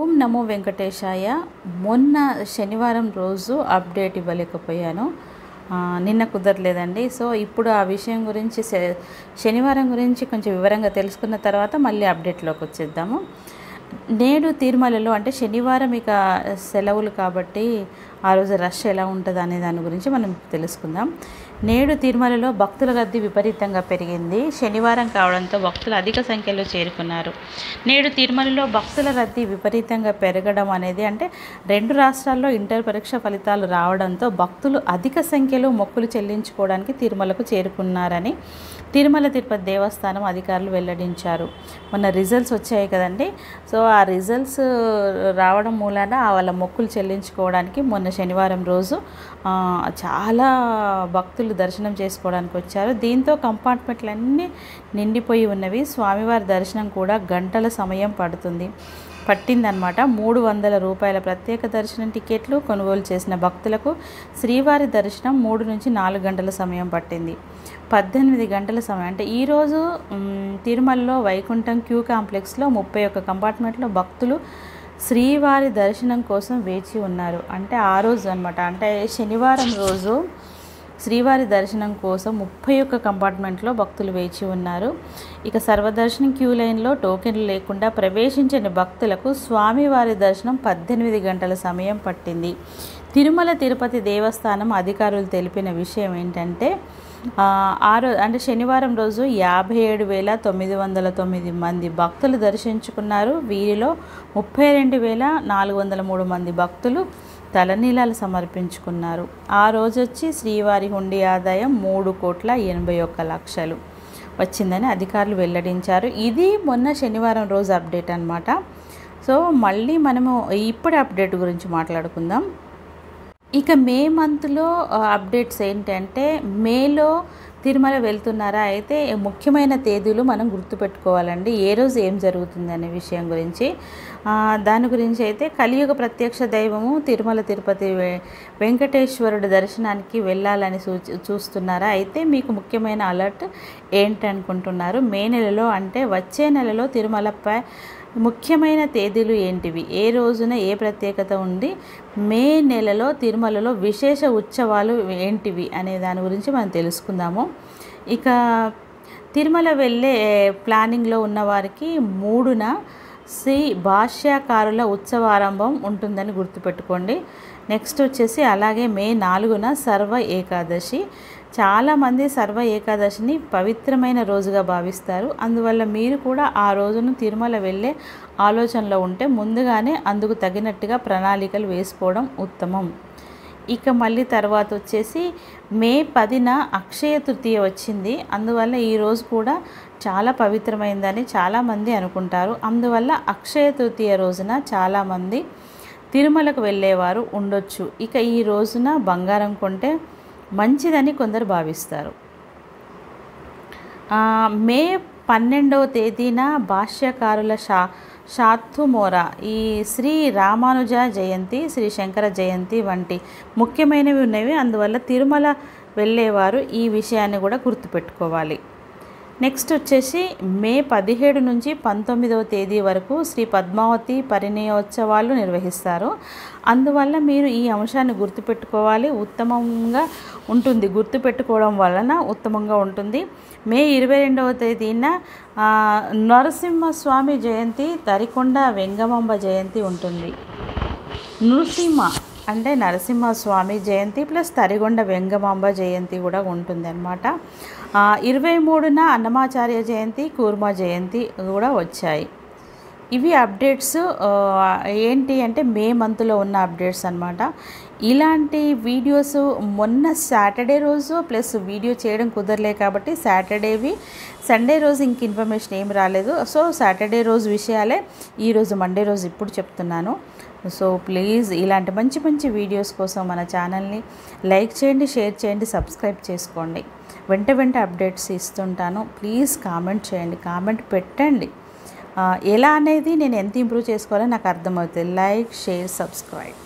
ఓం నమో వెంకటేశాయ. మొన్న శనివారం రోజు అప్డేట్ ఇవ్వలేకపోయాను, నిన్న కుదరలేదండి. సో ఇప్పుడు ఆ విషయం గురించి శనివారం గురించి కొంచెం వివరంగా తెలుసుకున్న తర్వాత మళ్ళీ అప్డేట్లోకి వచ్చేద్దాము. నేడు తిరుమలలో అంటే శనివారం ఇక సెలవులు కాబట్టి ఆ రోజు రష్ ఎలా ఉంటుంది అనే దాని గురించి మనం తెలుసుకుందాం. నేడు తిరుమలలో భక్తుల రద్దీ విపరీతంగా పెరిగింది. శనివారం కావడంతో భక్తులు అధిక సంఖ్యలో చేరుకున్నారు. నేడు తిరుమలలో భక్తుల రద్దీ విపరీతంగా పెరగడం అనేది అంటే 2 రాష్ట్రాల్లో ఇంటర్ పరీక్ష ఫలితాలు రావడంతో భక్తులు అధిక సంఖ్యలో మొక్కులు చెల్లించుకోవడానికి తిరుమలకు చేరుకున్నారని తిరుమల తిరుపతి దేవస్థానం అధికారులు వెల్లడించారు. మొన్న రిజల్ట్స్ వచ్చాయి కదండి. సో ఆ రిజల్ట్స్ రావడం మూలాన వాళ్ళ మొక్కులు చెల్లించుకోవడానికి మొన్న శనివారం రోజు చాలా భక్తులు దర్శనం చేసుకోవడానికి వచ్చారు. దీంతో కంపార్ట్మెంట్లన్నీ నిండిపోయి ఉన్నవి. స్వామివారి దర్శనం కూడా గంటల సమయం పట్టిందనమాట. 300 రూపాయల ప్రత్యేక దర్శనం టికెట్లు కొనుగోలు చేసిన భక్తులకు శ్రీవారి దర్శనం 3 నుంచి 4 గంటల సమయం పట్టింది. 18 గంటల సమయం అంటే ఈరోజు తిరుమలలో వైకుంఠం క్యూ కాంప్లెక్స్లో 31 కంపార్ట్మెంట్లో భక్తులు శ్రీవారి దర్శనం కోసం వేచి ఉన్నారు. అంటే ఆ రోజు అనమాట, అంటే శనివారం రోజు శ్రీవారి దర్శనం కోసం 31 కంపార్ట్మెంట్లో భక్తులు వేచి ఉన్నారు. ఇక సర్వదర్శనం క్యూ లైన్లో టోకెన్లు లేకుండా ప్రవేశించిన భక్తులకు స్వామివారి దర్శనం 18 గంటల సమయం పట్టింది. తిరుమల తిరుపతి దేవస్థానం అధికారులు తెలిపిన విషయం ఏంటంటే అంటే శనివారం రోజు 57,909 మంది భక్తులు దర్శించుకున్నారు. వీరిలో 32,403 మంది భక్తులు తలనీలాలు సమర్పించుకున్నారు. ఆ రోజు వచ్చి శ్రీవారి హుండీ ఆదాయం 3,81,00,000 వచ్చిందని అధికారులు వెల్లడించారు. ఇది మొన్న శనివారం రోజు అప్డేట్ అనమాట. సో మళ్ళీ మనము ఇప్పుడు అప్డేట్ గురించి మాట్లాడుకుందాం. ఇక మే మంత్లో అప్డేట్స్ ఏంటంటే మేలో తిరుమల వెళ్తున్నారా, అయితే ముఖ్యమైన తేదీలు మనం గుర్తుపెట్టుకోవాలండి. ఏ రోజు ఏం జరుగుతుంది అనే విషయం గురించి దాని గురించి అయితే కలియుగ ప్రత్యక్ష దైవము తిరుమల తిరుపతి వెంకటేశ్వరుడు దర్శనానికి వెళ్ళాలని చూస్తున్నారా, అయితే మీకు ముఖ్యమైన అలర్ట్ ఏంటనుకుంటున్నారు. మే నెలలో అంటే వచ్చే నెలలో తిరుమలపై ముఖ్యమైన తేదీలు ఏంటివి, ఏ రోజున ఏ ప్రత్యేకత ఉంది, మే నెలలో తిరుమలలో విశేష ఉత్సవాలు ఏంటివి అనే దాని గురించి మనం తెలుసుకుందాము. ఇక తిరుమల వెళ్ళే ప్లానింగ్లో ఉన్నవారికి 3న శ్రీ భాష్యకారుల ఉత్సవారంభం ఉంటుందని గుర్తుపెట్టుకోండి. నెక్స్ట్ వచ్చేసి అలాగే మే 4న సర్వ ఏకాదశి. చాలామంది సర్వ ఏకాదశిని పవిత్రమైన రోజుగా భావిస్తారు. అందువల్ల మీరు కూడా ఆ రోజును తిరుమల వెళ్ళే ఆలోచనలో ఉంటే ముందుగానే అందుకు తగినట్టుగా ప్రణాళికలు వేసుకోవడం ఉత్తమం. ఇక మళ్ళీ తర్వాత వచ్చేసి మే 10న అక్షయ తృతీయ వచ్చింది. అందువల్ల ఈరోజు కూడా చాలా పవిత్రమైందని చాలామంది అనుకుంటారు. అందువల్ల అక్షయ తృతీయ రోజున చాలామంది తిరుమలకు వెళ్ళేవారు ఉండొచ్చు. ఇక ఈ రోజున బంగారం కొంటే మంచిదని కొందరు భావిస్తారు. మే 12వ తేదీన భాష్యకారుల శాతుమోరా, ఈ శ్రీ రామానుజ జయంతి, శ్రీ శంకర జయంతి వంటి ముఖ్యమైనవి ఉన్నవి. అందువల్ల తిరుమల వెళ్ళేవారు ఈ విషయాన్ని కూడా గుర్తుపెట్టుకోవాలి. నెక్స్ట్ వచ్చేసి మే 17 నుంచి 19వ తేదీ వరకు శ్రీ పద్మావతి పరిణయోత్సవాలు నిర్వహిస్తారు. అందువల్ల మీరు ఈ అంశాన్ని గుర్తుపెట్టుకోవాలి, ఉత్తమంగా ఉంటుంది. గుర్తుపెట్టుకోవడం వలన ఉత్తమంగా ఉంటుంది. మే 22వ తేదీన నరసింహస్వామి జయంతి, తరికొండ వెంగమాంబ జయంతి ఉంటుంది. నృసింహ అంటే నరసింహస్వామి జయంతి ప్లస్ తరిగొండ వెంగమాంబ జయంతి కూడా ఉంటుంది అన్నమాట. 23న అన్నమాచార్య జయంతి, కూర్మ జయంతి కూడా వచ్చాయి. ఇవి అప్డేట్స్ ఏంటి అంటే మే మంత్లో ఉన్న అప్డేట్స్ అన్నమాట. ఇలాంటి వీడియోస్ మొన్న సాటర్డే రోజు ప్లస్ వీడియో చేయడం కుదరలే కాబట్టి సాటర్డేవి, సండే రోజు ఇంక ఇన్ఫర్మేషన్ ఏం రాలేదు. సో సాటర్డే రోజు విషయాలే ఈరోజు మండే రోజు ఇప్పుడు చెప్తున్నాను. సో ప్లీజ్ ఇలాంటి మంచి మంచి వీడియోస్ కోసం మన ఛానల్ని లైక్ చేయండి, షేర్ చేయండి, సబ్స్క్రైబ్ చేసుకోండి. వెంట అప్డేట్స్ ఇస్తుంటాను. ప్లీజ్ కామెంట్ చేయండి, కామెంట్ పెట్టండి. ఎలా అనేది నేను ఎంత ఇంప్రూవ్ చేసుకోవాలో నాకు అర్థమవుతుంది. Like, share, subscribe.